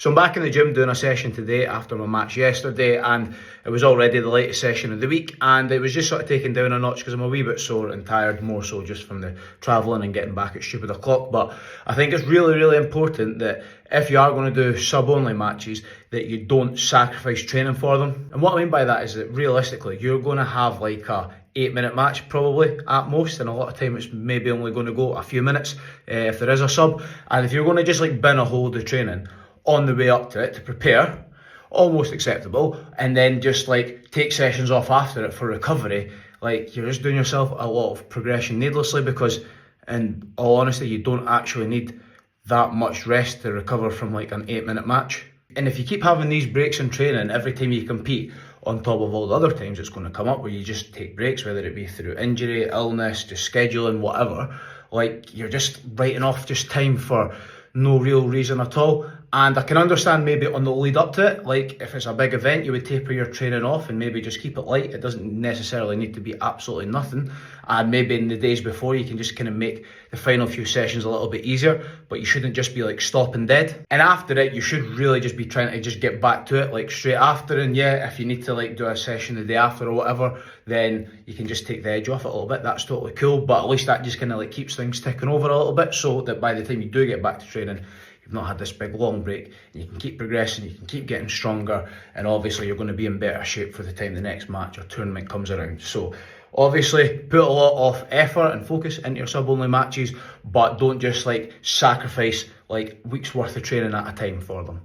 So I'm back in the gym doing a session today after my match yesterday, and it was already the latest session of the week, and it was just sort of taken down a notch because I'm a wee bit sore and tired, more so just from the travelling and getting back at stupid o'clock. But I think it's really, really important that if you are going to do sub-only matches, that you don't sacrifice training for them. And what I mean by that is that realistically, you're going to have like a 8-minute match probably at most, and a lot of time it's maybe only going to go a few minutes if there is a sub. And if you're going to just like bin a whole of the training on the way up to it to prepare, almost acceptable, and then just like take sessions off after it for recovery, like you're just doing yourself a lot of progression needlessly, because in all honesty you don't actually need that much rest to recover from like an 8-minute match. And if you keep having these breaks in training every time you compete, on top of all the other times it's going to come up where you just take breaks, whether it be through injury, illness, just scheduling, whatever, like you're just writing off just time for no real reason at all. And I can understand maybe on the lead up to it, like if it's a big event, you would taper your training off and maybe just keep it light. It doesn't necessarily need to be absolutely nothing. And maybe in the days before, you can just kind of make the final few sessions a little bit easier, but you shouldn't just be like stopping dead. And after it, you should really just be trying to just get back to it like straight after. And yeah, if you need to like do a session the day after or whatever, then you can just take the edge off it a little bit. That's totally cool. But at least that just kind of like keeps things ticking over a little bit, so that by the time you do get back to training, you've not had this big long break, and you can keep progressing, you can keep getting stronger, and obviously you're going to be in better shape for the time the next match or tournament comes around. So obviously put a lot of effort and focus into your sub-only matches, but don't just like sacrifice like weeks worth of training at a time for them.